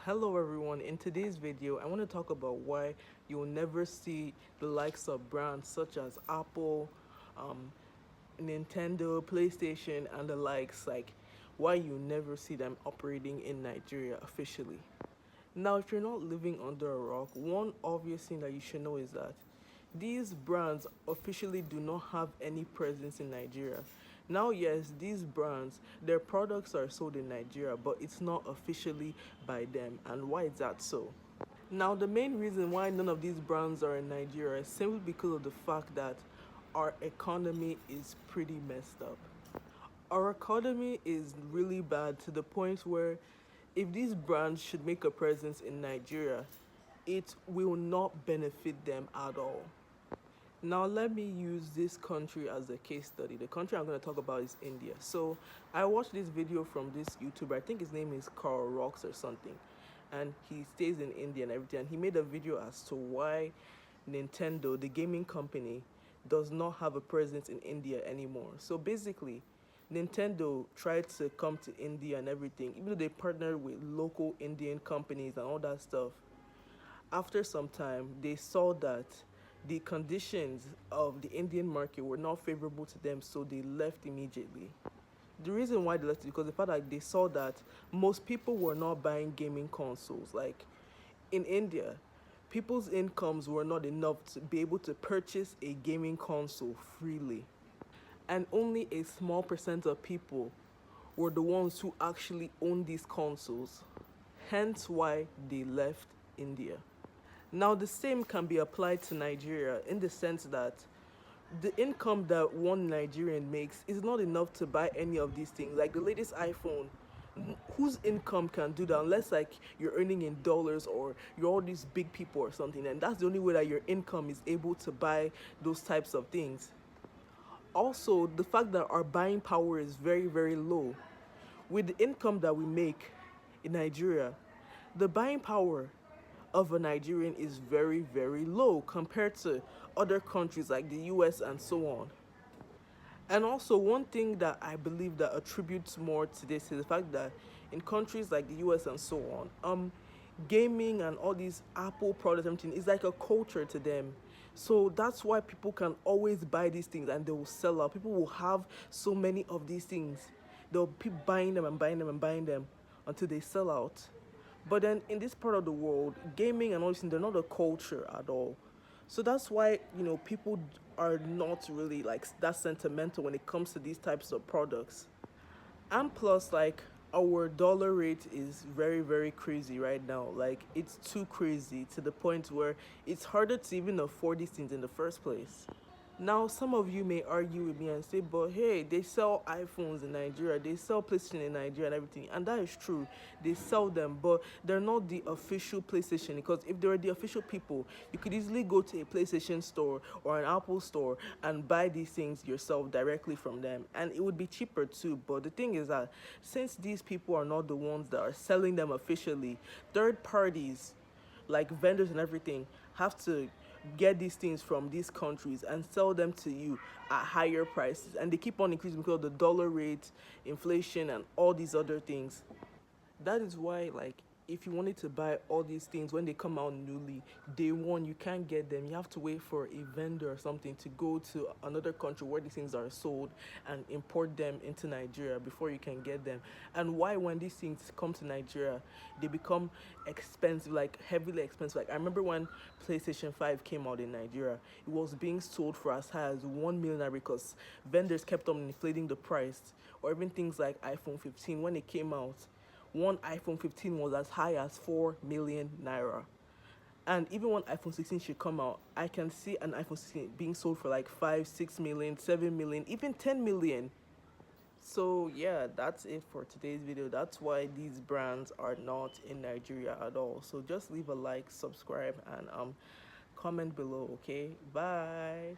Hello everyone, in today's video I want to talk about why you'll never see the likes of brands such as Apple, um, Nintendo, PlayStation and the likes, like why you never see them operating in Nigeria officially. Now if you're not living under a rock, one obvious thing that you should know is that these brands officially do not have any presence in Nigeria. Now, yes, these brands, their products are sold in Nigeria, but it's not officially by them. And why is that so? Now, the main reason why none of these brands are in Nigeria is simply because of the fact that our economy is pretty messed up. Our economy is really bad to the point where if these brands should make a presence in Nigeria, it will not benefit them at all. Now, let me use this country as a case study. The country I'm going to talk about is India. So, I watched this video from this YouTuber. I think his name is Carl Rocks or something. And he stays in India and everything. And he made a video as to why Nintendo, the gaming company, does not have a presence in India anymore. So, basically, Nintendo tried to come to India and everything, even though they partnered with local Indian companies and all that stuff. After some time, they saw that the conditions of the Indian market were not favorable to them, so they left immediately. The reason why they left is because the fact that they saw that most people were not buying gaming consoles. Like in India, people's incomes were not enough to be able to purchase a gaming console freely. And only a small percent of people were the ones who actually owned these consoles. Hence why they left India. Now, the same can be applied to Nigeria in the sense that the income that one Nigerian makes is not enough to buy any of these things. Like the latest iPhone, whose income can do that unless like you're earning in dollars or you're all these big people or something, and that's the only way that your income is able to buy those types of things. Also, the fact that our buying power is very, very low. With the income that we make in Nigeria, the buying power of a Nigerian is very, very low compared to other countries like the US and so on. And also, one thing that I believe that attributes more to this is the fact that in countries like the US and so on, gaming and all these Apple products, everything is like a culture to them. So that's why people can always buy these things and they will sell out. People will have so many of these things. They'll keep buying them and buying them and buying them until they sell out. But then in this part of the world, gaming and all these things, they're not a culture at all. So that's why, people are not really like that sentimental when it comes to these types of products. And plus, like, our dollar rate is very, very crazy right now. Like, it's too crazy to the point where it's harder to even afford these things in the first place. Now, some of you may argue with me and say, but hey, they sell iPhones in Nigeria, they sell PlayStation in Nigeria and everything. And that is true. They sell them, but they're not the official PlayStation. Because if they were the official people, you could easily go to a PlayStation store or an Apple store and buy these things yourself directly from them. And it would be cheaper too. But the thing is that since these people are not the ones that are selling them officially, third parties like vendors and everything have to get these things from these countries and sell them to you at higher prices, and they keep on increasing because of the dollar rate, inflation and all these other things. That is why, like, if you wanted to buy all these things when they come out newly, day one, you can't get them. You have to wait for a vendor or something to go to another country where these things are sold and import them into Nigeria before you can get them. And why, when these things come to Nigeria, they become expensive, like heavily expensive. Like, I remember when PlayStation 5 came out in Nigeria, it was being sold for as high as 1 million naira because vendors kept on inflating the price. Or even things like iPhone 15, when it came out, one iPhone 15 was as high as 4 million naira. And even when iPhone 16 should come out, I can see an iPhone 16 being sold for like 5, 6 million, 7 million, even 10 million. So yeah, that's it for today's video. That's why these brands are not in Nigeria at all. So just leave a like, subscribe, and comment below, okay? Bye.